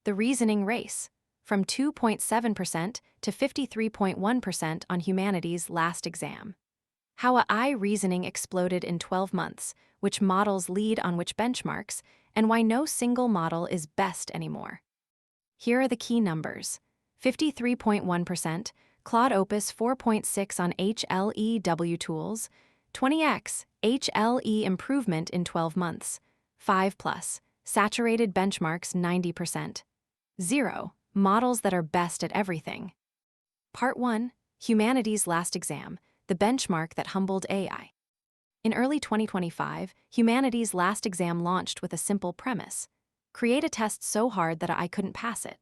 The reasoning race, from 2.7% to 53.1% on humanities' last exam. How AI reasoning exploded in 12 months, which models lead on which benchmarks, and why no single model is best anymore. Here are the key numbers. 53.1%, Claude Opus 4.6 on HLEW tools, 20x HLE improvement in 12 months, 5 plus, saturated benchmarks 90%. 0, models that are best at everything. Part 1, Humanities' last exam, the benchmark that humbled AI. In early 2025, Humanities' last exam launched with a simple premise: create a test so hard that I couldn't pass it.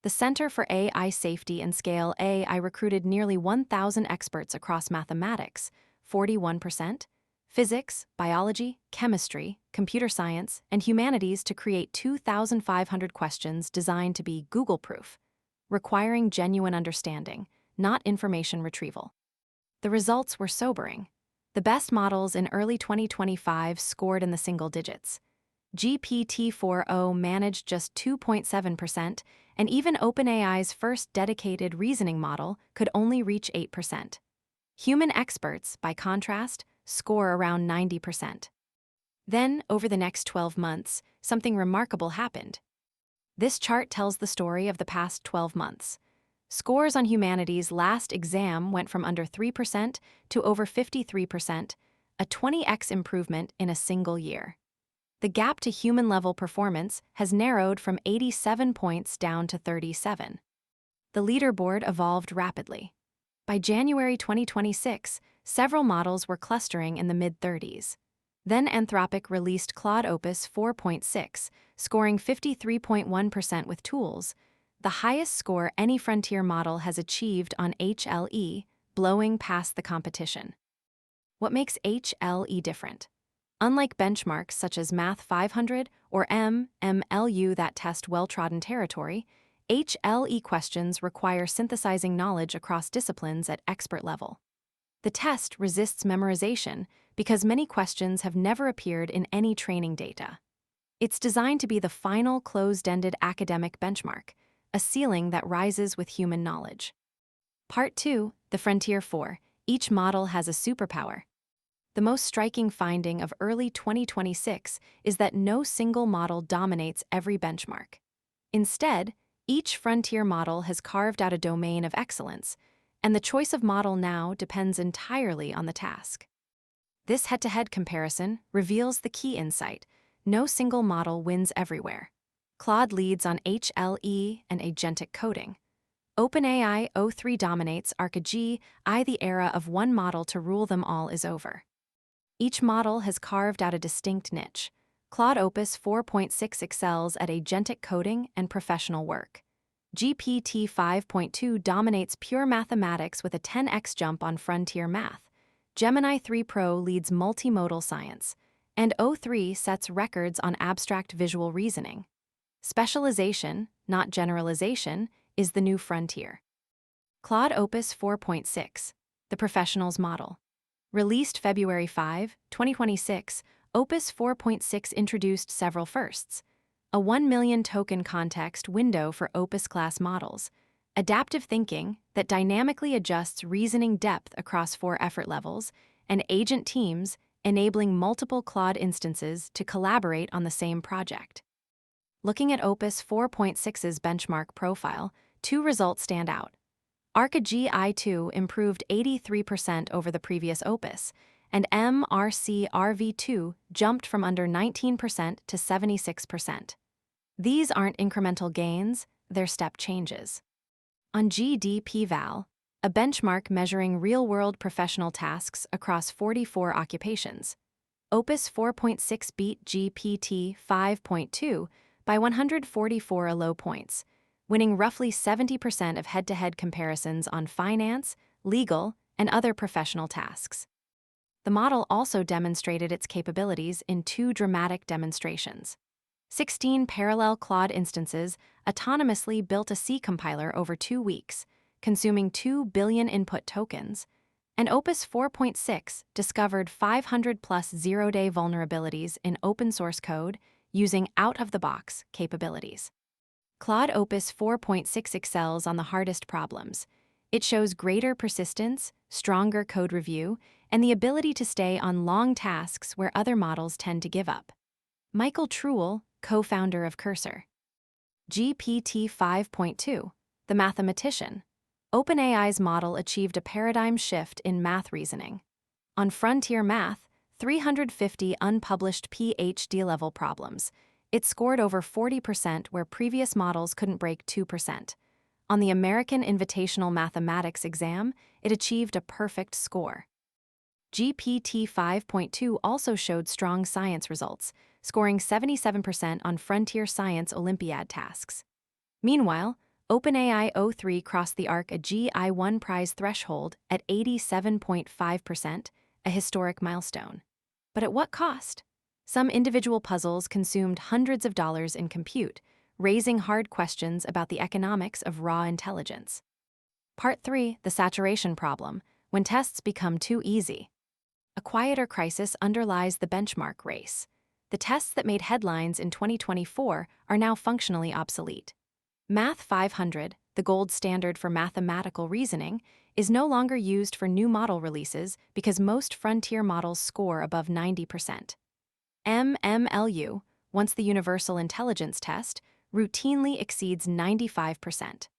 The Center for AI Safety and Scale AI recruited nearly 1,000 experts across mathematics, 41%, physics, biology, chemistry, computer science, and humanities to create 2,500 questions designed to be Google-proof, requiring genuine understanding, not information retrieval. The results were sobering. The best models in early 2025 scored in the single digits. GPT-4o managed just 2.7%, and even OpenAI's first dedicated reasoning model could only reach 8%. Human experts, by contrast, score around 90%. Then, over the next 12 months, something remarkable happened. This chart tells the story of the past 12 months. Scores on humanities' last exam went from under 3% to over 53%, a 20x improvement in a single year. The gap to human-level performance has narrowed from 87 points down to 37. The leaderboard evolved rapidly. By January 2026, several models were clustering in the mid-30s. Then Anthropic released Claude Opus 4.6, scoring 53.1% with tools, the highest score any frontier model has achieved on HLE, blowing past the competition. What makes HLE different? Unlike benchmarks such as Math 500 or MMLU that test well-trodden territory, HLE questions require synthesizing knowledge across disciplines at expert level. The test resists memorization because many questions have never appeared in any training data. It's designed to be the final closed-ended academic benchmark, a ceiling that rises with human knowledge. Part 2, the Frontier 4, each model has a superpower. The most striking finding of early 2026 is that no single model dominates every benchmark. Instead, each frontier model has carved out a domain of excellence, and the choice of model now depends entirely on the task. This head-to-head comparison reveals the key insight: no single model wins everywhere. Claude leads on HLE and agentic coding. OpenAI o3 dominates ArcGIS. The era of one model to rule them all is over. Each model has carved out a distinct niche. Claude Opus 4.6 excels at agentic coding and professional work. GPT 5.2 dominates pure mathematics with a 10x jump on frontier math. Gemini 3 Pro leads multimodal science, and o3 sets records on abstract visual reasoning. Specialization, not generalization, is the new frontier. Claude Opus 4.6, the professional's model. Released February 5, 2026, Opus 4.6 introduced several firsts: a 1 million token context window for Opus-class models, adaptive thinking that dynamically adjusts reasoning depth across 4 effort levels, and agent teams enabling multiple Claude instances to collaborate on the same project. Looking at Opus 4.6's benchmark profile, 2 results stand out. ArcGIS i2 improved 83% over the previous Opus, and MRC-RV2 jumped from under 19% to 76%. These aren't incremental gains, they're step changes. On GDPVal, a benchmark measuring real-world professional tasks across 44 occupations, Opus 4.6 beat GPT 5.2 by 144 ALO points, winning roughly 70% of head-to-head comparisons on finance, legal, and other professional tasks. The model also demonstrated its capabilities in 2 dramatic demonstrations. 16 parallel Claude instances autonomously built a C compiler over 2 weeks, consuming 2 billion input tokens, and Opus 4.6 discovered 500-plus zero-day vulnerabilities in open-source code using out-of-the-box capabilities. Claude Opus 4.6 excels on the hardest problems. It shows greater persistence, stronger code review, and the ability to stay on long tasks where other models tend to give up. Michael Truel, co-founder of Cursor. GPT 5.2, the mathematician. OpenAI's model achieved a paradigm shift in math reasoning. On frontier math, 350 unpublished PhD-level problems. It scored over 40% where previous models couldn't break 2%. On the American Invitational Mathematics exam, it achieved a perfect score. GPT 5.2 also showed strong science results, scoring 77% on frontier science Olympiad tasks. Meanwhile, OpenAI o3 crossed the ARC-A-GI1 prize threshold at 87.5%, a historic milestone. But at what cost? Some individual puzzles consumed hundreds of dollars in compute, raising hard questions about the economics of raw intelligence. Part 3, the saturation problem, when tests become too easy. A quieter crisis underlies the benchmark race. The tests that made headlines in 2024 are now functionally obsolete. Math 500, the gold standard for mathematical reasoning, is no longer used for new model releases because most frontier models score above 90%. MMLU, once the Universal Intelligence Test, routinely exceeds 95%.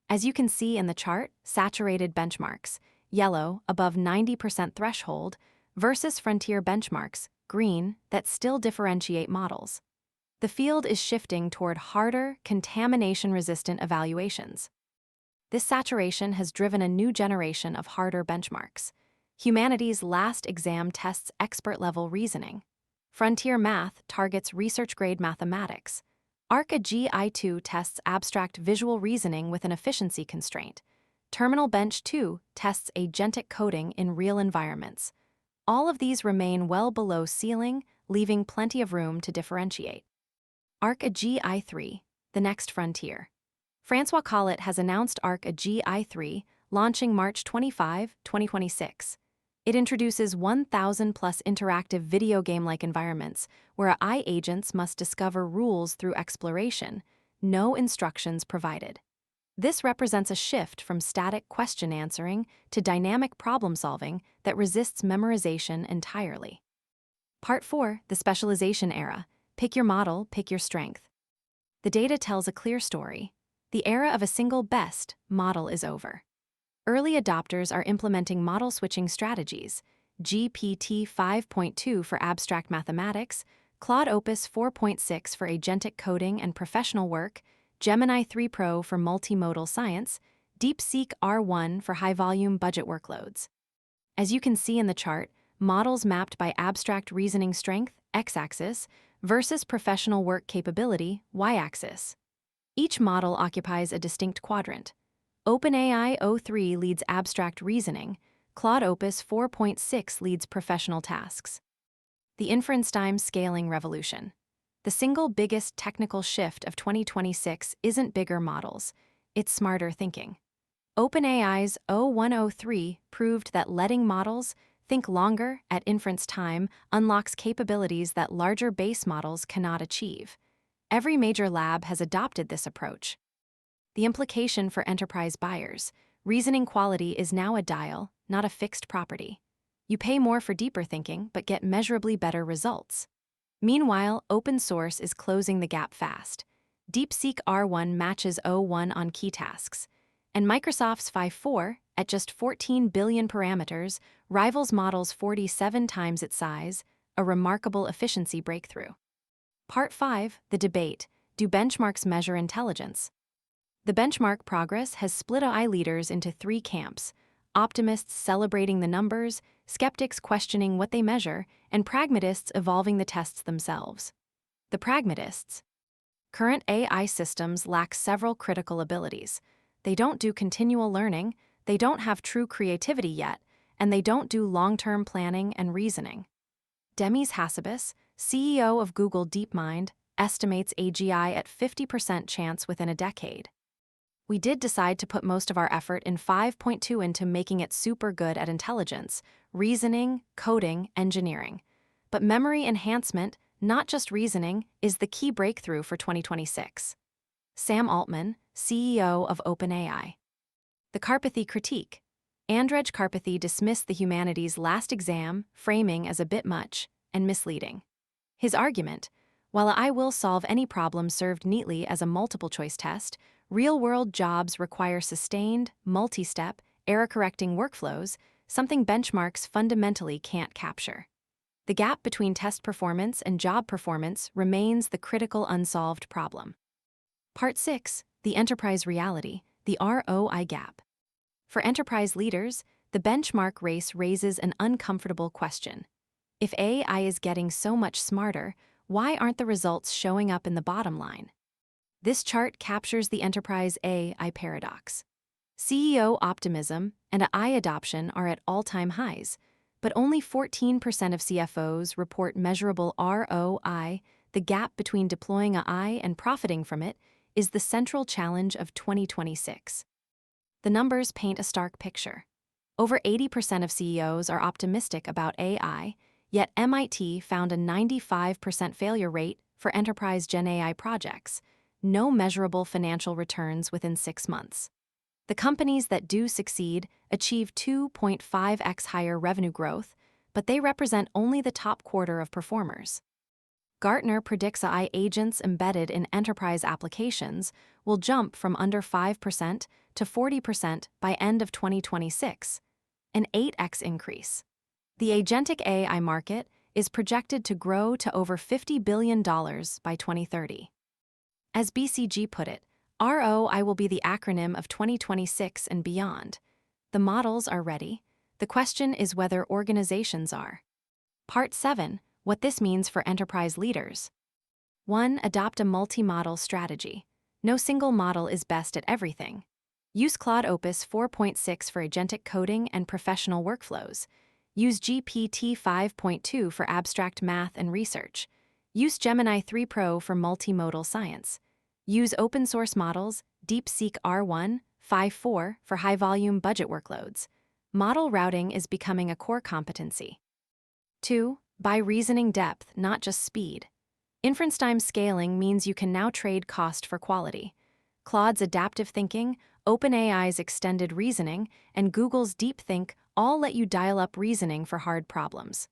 As you can see in the chart, saturated benchmarks, yellow, above 90% threshold, versus frontier benchmarks, green, that still differentiate models. The field is shifting toward harder, contamination-resistant evaluations. This saturation has driven a new generation of harder benchmarks. Humanities' last exam tests expert-level reasoning. Frontier Math targets research-grade mathematics. ARC-A-GI2 tests abstract visual reasoning with an efficiency constraint. Terminal Bench 2 tests agentic coding in real environments. All of these remain well below ceiling, leaving plenty of room to differentiate. ARC-A-GI3, the next frontier. Francois Collett has announced ARC-A-GI3, launching March 25, 2026. It introduces 1,000-plus interactive video game-like environments where AI agents must discover rules through exploration, no instructions provided. This represents a shift from static question answering to dynamic problem-solving that resists memorization entirely. Part 4, the specialization era. Pick your model, pick your strength. The data tells a clear story. The era of a single best model is over. Early adopters are implementing model switching strategies. GPT 5.2 for abstract mathematics, Claude Opus 4.6 for agentic coding and professional work, Gemini 3 Pro for multimodal science, DeepSeek R1 for high-volume budget workloads. As you can see in the chart, models mapped by abstract reasoning strength, x-axis, versus professional work capability, y-axis. Each model occupies a distinct quadrant. OpenAI o3 leads abstract reasoning, Claude Opus 4.6 leads professional tasks. The inference time scaling revolution. The single biggest technical shift of 2026 isn't bigger models, it's smarter thinking. OpenAI's O103 proved that letting models think longer at inference time unlocks capabilities that larger base models cannot achieve. Every major lab has adopted this approach. The implication for enterprise buyers: reasoning quality is now a dial, not a fixed property. You pay more for deeper thinking, but get measurably better results. Meanwhile, open source is closing the gap fast. DeepSeek R1 matches O1 on key tasks, and Microsoft's Phi 4, at just 14 billion parameters, rivals models 47 times its size, a remarkable efficiency breakthrough. Part 5, the debate: do benchmarks measure intelligence? The benchmark progress has split AI leaders into three camps: optimists celebrating the numbers, skeptics questioning what they measure, and pragmatists evolving the tests themselves. The pragmatists. Current AI systems lack several critical abilities. They don't do continual learning, they don't have true creativity yet, and they don't do long-term planning and reasoning. Demis Hassabis, CEO of Google DeepMind, estimates AGI at 50% chance within a decade. We did decide to put most of our effort in 5.2 into making it super good at intelligence, reasoning, coding, engineering. But memory enhancement, not just reasoning, is the key breakthrough for 2026. Sam Altman, CEO of OpenAI. The Karpathy critique. Andrej Karpathy dismissed the humanities' last exam framing as a bit much and misleading. His argument: while AI will solve any problem served neatly as a multiple-choice test, real-world jobs require sustained, multi-step, error-correcting workflows, something benchmarks fundamentally can't capture. The gap between test performance and job performance remains the critical unsolved problem. Part 6. The Enterprise Reality, the ROI Gap. For enterprise leaders, the benchmark race raises an uncomfortable question. If AI is getting so much smarter, why aren't the results showing up in the bottom line? This chart captures the enterprise AI paradox. CEO optimism and AI adoption are at all-time highs, but only 14% of CFOs report measurable ROI. The gap between deploying AI and profiting from it is the central challenge of 2026. The numbers paint a stark picture. Over 80% of CEOs are optimistic about AI, yet MIT found a 95% failure rate for enterprise Gen AI projects, no measurable financial returns within 6 months. The companies that do succeed achieve 2.5x higher revenue growth, but they represent only the top quarter of performers. Gartner predicts AI agents embedded in enterprise applications will jump from under 5% to 40% by end of 2026, an 8x increase. The agentic AI market is projected to grow to over $50 billion by 2030. As BCG put it, ROI will be the acronym of 2026 and beyond. The models are ready. The question is whether organizations are. Part 7. What this means for enterprise leaders. 1. Adopt a multi-model strategy. No single model is best at everything. Use Claude Opus 4.6 for agentic coding and professional workflows. Use GPT 5.2 for abstract math and research. Use Gemini 3 Pro for multimodal science. Use open-source models, DeepSeek R1, 5.4 for high-volume budget workloads. Model routing is becoming a core competency. 2. Buy reasoning depth, not just speed. Inference time scaling means you can now trade cost for quality. Claude's adaptive thinking, OpenAI's extended reasoning, and Google's DeepThink all let you dial up reasoning for hard problems.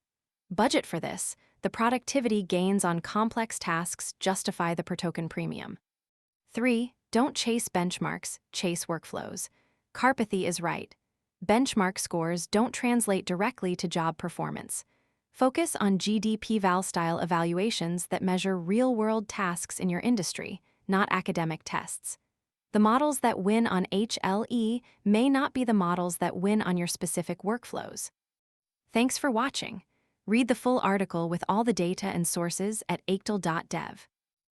Budget for this, the productivity gains on complex tasks justify the per-token premium. 3. Don't chase benchmarks, chase workflows. Karpathy is right. Benchmark scores don't translate directly to job performance. Focus on GDP-Val-style evaluations that measure real-world tasks in your industry, not academic tests. The models that win on HLE may not be the models that win on your specific workflows. Thanks for watching. Read the full article with all the data and sources at achtel.dev.